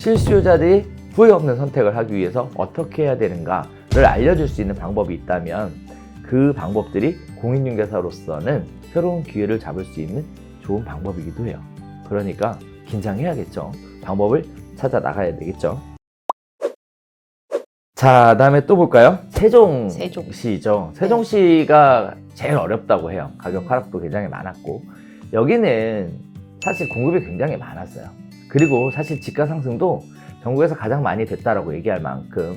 실수요자들이 후회 없는 선택을 하기 위해서 어떻게 해야 되는가를 알려줄 수 있는 방법이 있다면 그 방법들이 공인중개사로서는 새로운 기회를 잡을 수 있는 좋은 방법이기도 해요. 그러니까 긴장해야겠죠. 방법을 찾아 나가야 되겠죠. 자, 다음에 또 볼까요? 세종시죠. 세종시가 제일 어렵다고 해요. 가격 하락도 굉장히 많았고, 여기는 사실 공급이 굉장히 많았어요. 그리고 사실 집가 상승도 전국에서 가장 많이 됐다라고 얘기할 만큼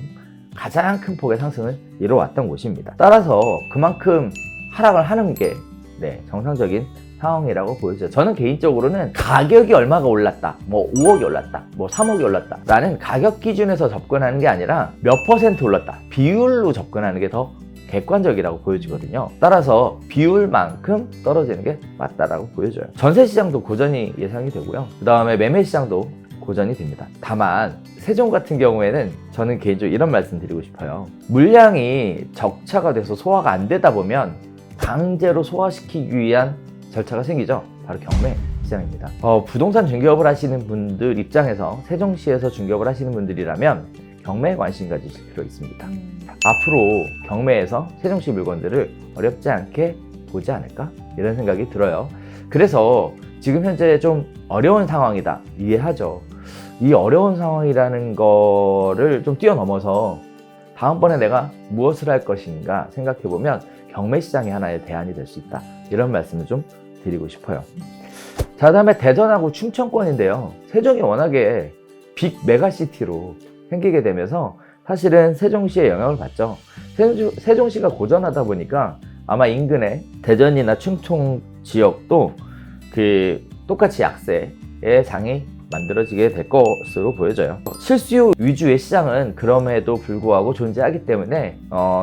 가장 큰 폭의 상승을 이뤄왔던 곳입니다. 따라서 그만큼 하락을 하는 게 정상적인 상황이라고 보여져요. 저는 개인적으로는 가격이 얼마가 올랐다, 뭐 5억이 올랐다, 뭐 3억이 올랐다 라는 가격 기준에서 접근하는 게 아니라 몇 퍼센트 올랐다, 비율로 접근하는 게 더 객관적이라고 보여지거든요. 따라서 비율만큼 떨어지는 게 맞다라고 보여져요. 전세시장도 고전이 예상이 되고요. 그 다음에 매매시장도 고전이 됩니다. 다만 세종 같은 경우에는 저는 개인적으로 이런 말씀 드리고 싶어요. 물량이 적차가 돼서 소화가 안 되다 보면 강제로 소화시키기 위한 절차가 생기죠. 바로 경매 시장입니다. 부동산 중개업을 하시는 분들 입장에서 세종시에서 중개업을 하시는 분들이라면 경매에 관심 가지실 필요가 있습니다. 앞으로 경매에서 세종시 물건들을 어렵지 않게 보지 않을까? 이런 생각이 들어요. 그래서 지금 현재 좀 어려운 상황이다, 이해하죠. 이 어려운 상황이라는 거를 좀 뛰어넘어서 다음번에 내가 무엇을 할 것인가 생각해보면 경매 시장이 하나의 대안이 될 수 있다, 이런 말씀을 좀 드리고 싶어요. 자, 다음에 대전하고 충청권인데요. 세종이 워낙에 빅 메가시티로 생기게 되면서 사실은 세종시에 영향을 받죠. 세종시가 고전하다 보니까 아마 인근의 대전이나 충청 지역도 똑같이 약세의 장이 만들어지게 될 것으로 보여져요. 실수요 위주의 시장은 그럼에도 불구하고 존재하기 때문에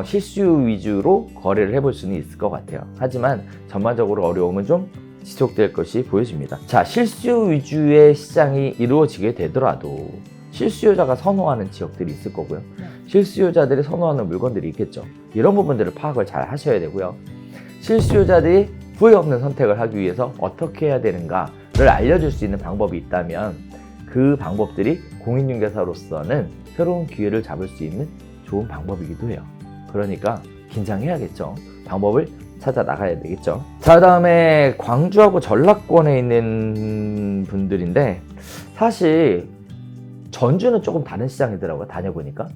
실수요 위주로 거래를 해볼 수는 있을 것 같아요. 하지만 전반적으로 어려움은 좀 지속될 것이 보여집니다. 자, 실수요 위주의 시장이 이루어지게 되더라도 실수요자가 선호하는 지역들이 있을 거고요. 실수요자들이 선호하는 물건들이 있겠죠. 이런 부분들을 파악을 잘 하셔야 되고요. 실수요자들이 후회 없는 선택을 하기 위해서 어떻게 해야 되는가를 알려줄 수 있는 방법이 있다면 그 방법들이 공인중개사로서는 새로운 기회를 잡을 수 있는 좋은 방법이기도 해요. 그러니까 긴장해야겠죠. 방법을 찾아 나가야 되겠죠. 자, 다음에 광주하고 전라권에 있는 분들인데 사실 전주는 조금 다른 시장이더라고요. 다녀보니까.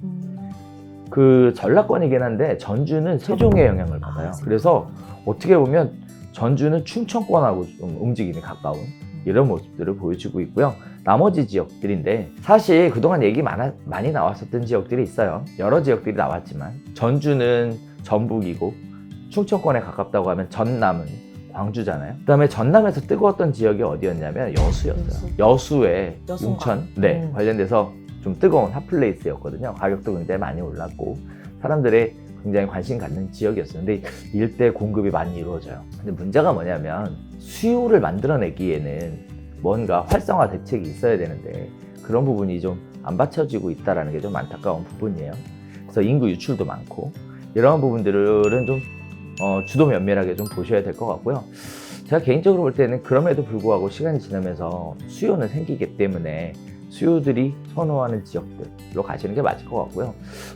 전라권이긴 한데 전주는 세종의 영향을 받아요. 그래서 어떻게 보면 전주는 충청권하고 좀 움직임이 가까운 이런 모습들을 보여주고 있고요. 나머지 지역들인데 사실 그동안 얘기 많이 나왔었던 지역들이 있어요. 여러 지역들이 나왔지만 전주는 전북이고 충청권에 가깝다고 하면 전남은 광주잖아요. 그 다음에 전남에서 뜨거웠던 지역이 어디였냐면 여수였어요. 여수의 융천 관련돼서 좀 뜨거운 핫플레이스였거든요. 가격도 굉장히 많이 올랐고 사람들의 굉장히 관심 갖는 지역이었어요. 근데 일대 공급이 많이 이루어져요. 근데 문제가 뭐냐면 수요를 만들어내기에는 뭔가 활성화 대책이 있어야 되는데 그런 부분이 좀 안 받쳐지고 있다는 게 좀 안타까운 부분이에요. 그래서 인구 유출도 많고 이런 부분들은 좀 주도 면밀하게 좀 보셔야 될 것 같고요. 제가 개인적으로 볼 때는 그럼에도 불구하고 시간이 지나면서 수요는 생기기 때문에 수요들이 선호하는 지역들로 가시는 게 맞을 것 같고요.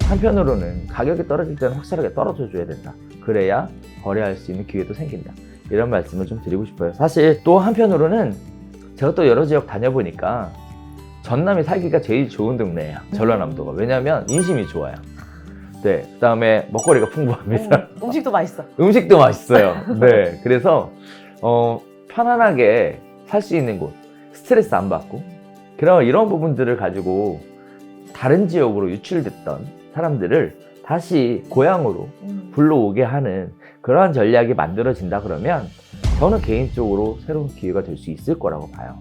한편으로는 가격이 떨어질 때는 확실하게 떨어져 줘야 된다. 그래야 거래할 수 있는 기회도 생긴다. 이런 말씀을 좀 드리고 싶어요. 사실 또 한편으로는 제가 또 여러 지역 다녀보니까 전남이 살기가 제일 좋은 동네예요. 전라남도가. 왜냐하면 인심이 좋아요. 그 다음에 먹거리가 풍부합니다. 음식도 맛있어. 음식도 맛있어요. 그래서 편안하게 살 수 있는 곳, 스트레스 안 받고 이런 부분들을 가지고 다른 지역으로 유출됐던 사람들을 다시 고향으로 불러오게 하는 그러한 전략이 만들어진다 그러면 저는 개인적으로 새로운 기회가 될 수 있을 거라고 봐요.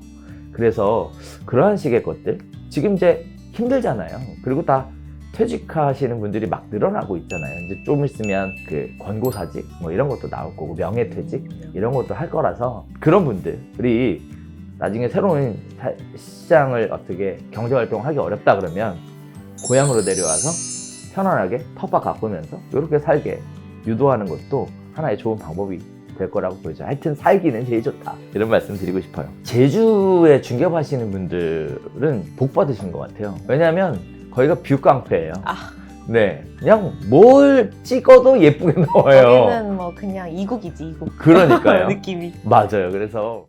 그래서 그러한 식의 것들, 지금 이제 힘들잖아요. 그리고 다 퇴직하시는 분들이 막 늘어나고 있잖아요. 이제 좀 있으면 권고사직 뭐 이런 것도 나올 거고 명예퇴직 이런 것도 할 거라서 그런 분들이 나중에 새로운 시장을 어떻게 경제활동하기 어렵다 그러면 고향으로 내려와서 편안하게 터파 가꾸면서 이렇게 살게 유도하는 것도 하나의 좋은 방법이 될 거라고 보이죠. 하여튼 살기는 제일 좋다. 이런 말씀 드리고 싶어요. 제주에 중개하시는 분들은 복 받으신 것 같아요. 왜냐하면 거기가 뷰깡패예요. 네, 그냥 뭘 찍어도 예쁘게 나와요. 여기는 뭐 그냥 이국이지, 이국. 그러니까요. 느낌이. 맞아요. 그래서